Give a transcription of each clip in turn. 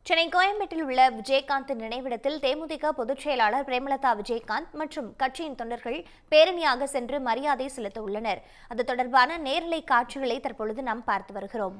சென்னை கோயம்பேட்டில் உள்ள விஜயகாந்த் நினைவிடத்தில் தேமுதிக பொதுச் செயலாளர் பிரேமலதா விஜயகாந்த் மற்றும் கட்சியின் தொண்டர்கள் பேரணியாக சென்று மரியாதை செலுத்த உள்ளனர். அது தொடர்பான நேரலை காட்சிகளை தற்பொழுது நாம் பார்த்து வருகிறோம்.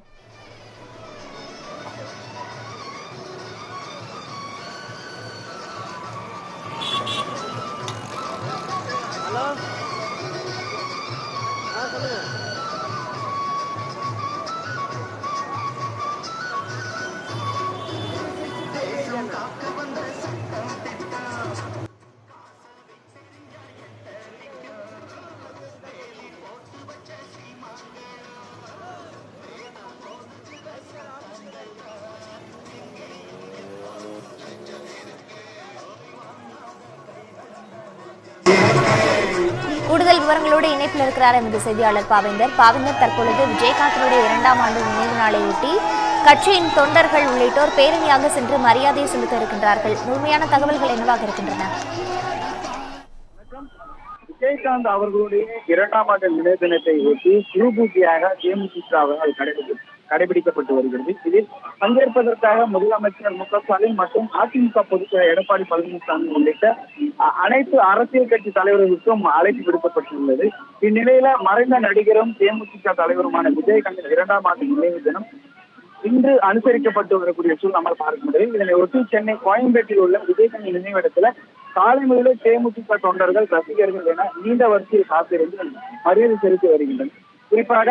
கூடுதல் விவரங்களோடு இணைப்பில் இருக்கிறார் எமது செய்தியாளர் பாவேந்தர். தற்பொழுது விஜயகாந்தனுடைய 2ஆம் ஆண்டு நினைவு நாளையொட்டி கட்சியின் தொண்டர்கள் உள்ளிட்டோர் பேரணியாக சென்று மரியாதை செலுத்த இருக்கின்றார்கள். முழுமையான தகவல்கள் என்னவாக இருக்கின்றன? விஜயகாந்த் அவர்களுடைய 2ஆம் ஆண்டு நினைவு தினத்தை ஒட்டி குருபூஜையாக தேமுதிக கடைபிடிக்கப்பட்டு வருகிறது. இதில் பங்கேற்பதற்காக முதலமைச்சர் மு.க.ஸ்டாலின் மற்றும் அதிமுக பொதுச்செயலாளர் எடப்பாடி பழனிசாமி உள்ளிட்ட அனைத்து அரசியல் கட்சி தலைவர்களுக்கும் அழைப்பு விடுக்கப்பட்டுள்ளது. இந்நிலையில மறைந்த நடிகரும் தேமுதிக தலைவருமான விஜயகாந்த் 2ஆம் ஆண்டு நினைவு தினம் இன்று அனுசரிக்கப்பட்டு வரக்கூடிய சூழல் நம்ம பார்க்க முடியும். இதனை ஒட்டி சென்னை கோயம்பேட்டில் உள்ள விஜயகாந்த் நினைவிடத்துல காலை முதலில் தேமுதிக தொண்டர்கள், ரசிகர்கள் என நீண்ட வரிசையில் காத்திருந்து மரியாதை செலுத்தி வருகின்றனர். குறிப்பாக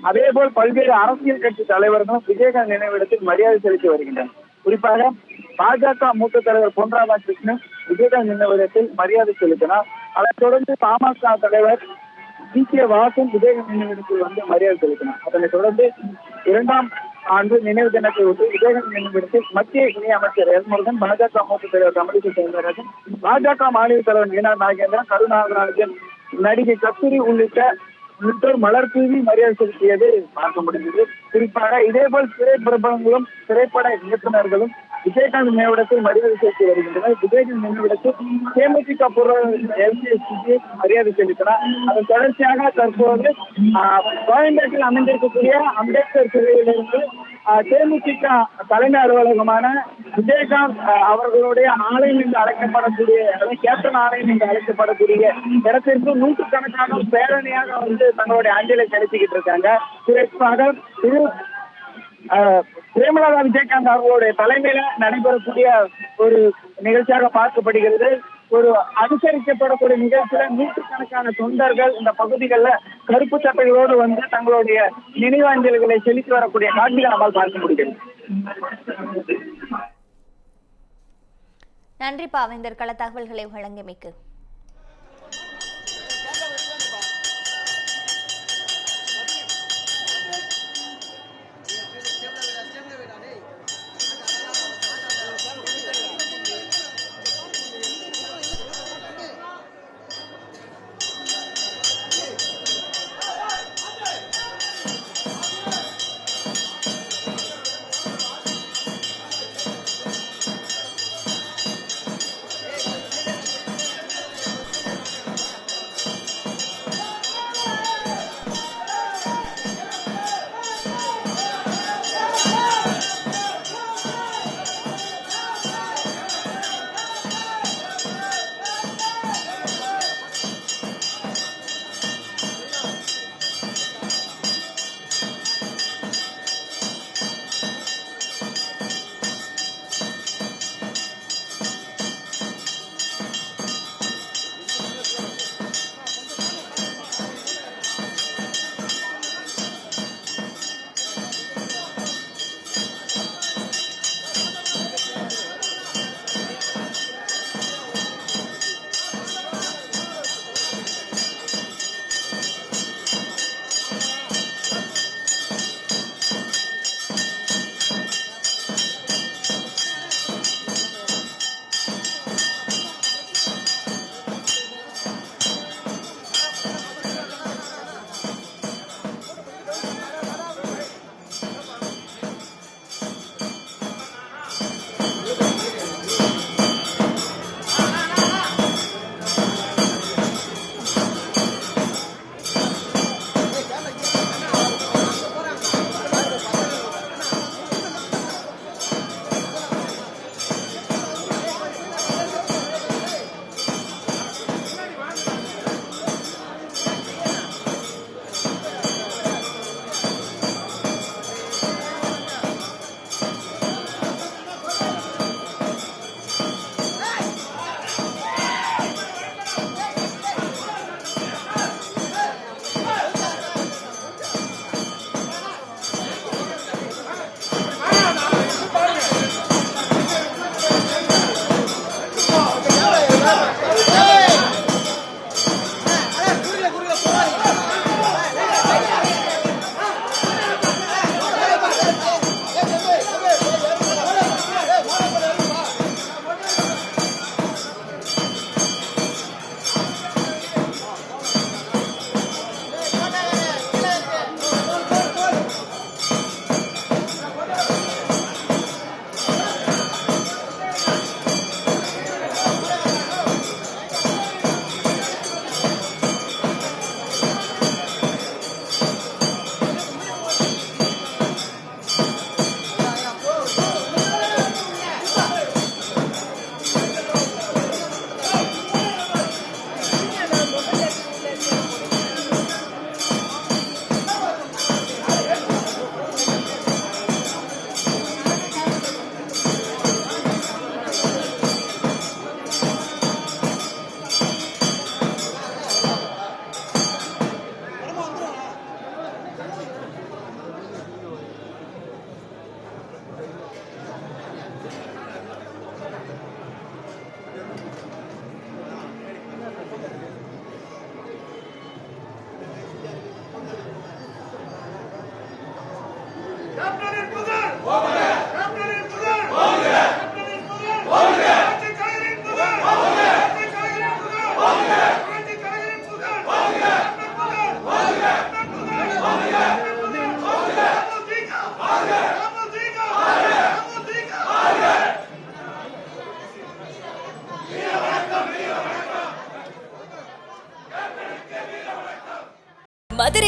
அதேபோல் பல்வேறு அரசியல் கட்சி தலைவர்களும் விஜயகாந்த் நினைவிடத்தில் மரியாதை செலுத்தி வருகின்றனர். குறிப்பாக பாஜக மூத்த தலைவர் பொன் ராதாகிருஷ்ணன் விஜயகாந்த் நினைவிடத்தில் மரியாதை செலுத்தினார். அதைத் தொடர்ந்து பாமக தலைவர் டி.கே. வாசன் விஜயகாந்த் நினைவிடத்தில் வந்து மரியாதை செலுத்தினார். அதனைத் தொடர்ந்து 2ஆம் ஆண்டு நினைவு தினத்தை ஒட்டி விஜயகாந்த் நினைவிடத்தில் மத்திய இணையமைச்சர் எல் முருகன், பாஜக மூத்த தலைவர் தமிழிசை சவுந்தரராஜன், பாஜக மாநில தலைவர் ஏனார் நாகேந்திரன், கருநாகராஜன், நடிகை கஸ்தூரி உள்ளிட்டோர் மலர் தூவி மரியாதை செலுத்தியது பார்க்க முடிந்தது. குறிப்பாக இதேபோல் திரைப்பிரபலங்களும் திரைப்பட இயக்குநர்களும் விஜயகாந்த் நினைவிடத்தில் மரியாதை செலுத்தி வருகின்றனர். விஜயகாந்த் நினைவிடத்தில் தேமுதிக மரியாதை செலுத்தினார். அதன் தொடர்ச்சியாக தற்போது கோயம்பேட்டில் அமைந்திருக்கக்கூடிய அம்பேத்கர் சிலையிலிருந்து தேமுதிக தலைமை அலுவலகமான விஜயகாந்த் அவர்களுடைய ஆலயம் என்று அழைக்கப்படக்கூடிய கேப்டன் ஆலயம் என்று அழைக்கப்படக்கூடிய இடத்திற்கு நூற்றுக்கணக்கான பேரணியாக வந்து தங்களுடைய அஞ்சலி செலுத்திக்கிட்டு இருக்காங்க. குறிப்பாக பிரேமலதா விஜயகாந்த் அவர்களுடைய தலைமையில நடைபெறக்கூடிய ஒரு நிகழ்ச்சியாக பார்க்கப்படுகிறது. ஒரு அனுசரிக்கப்படக்கூடிய நிகழ்ச்சியில நூற்றுக்கணக்கான தொண்டர்கள் இந்த பகுதிகளில் கருப்பு சட்டைகளோடு வந்து தங்களுடைய நினைவாஞ்சலிகளை செலுத்தி வரக்கூடிய காட்சிகளை நம்மால் பார்க்க முடிகிறது. நன்றி பாவேந்தர், கள தகவல்களை வழங்கியமைக்கு.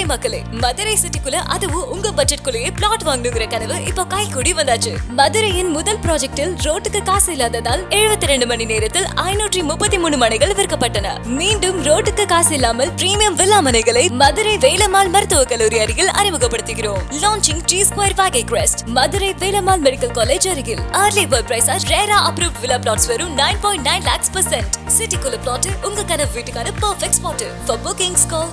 மக்களே, மதுரை சிட்டிக்குள்ள அதுவும் உங்க பட்ஜெட்குள்ளேயே பிளாட் வாங்கணுங்கிற கனவு இப்போ கைகூடி வந்தாச்சு. மதுரையின் முதல் ப்ராஜெக்டில் ரோட்டுக்கு காசு இல்லாததால் 72 மணி நேரத்தில் 533 மனைகள் விற்கப்பட்டன. மீண்டும் ரோட்டுக்கு காசு இல்லாமல் பிரீமியம் வில்லா மனைகளை மதுரை வேலம்மாள் மருத்துவக் கல்லூரி அருகில் அறிமுகப்படுத்துகிறோம். Launching G Square Valley Crest, Madurai Velammal medical college அருகில். Early bird price RERA approved villa plots வெறும் 9.9 lakhs %. சிட்டிக்குள்ள பிளாட் உங்க கனவு வீட்டுக்கான perfect spot. For bookings call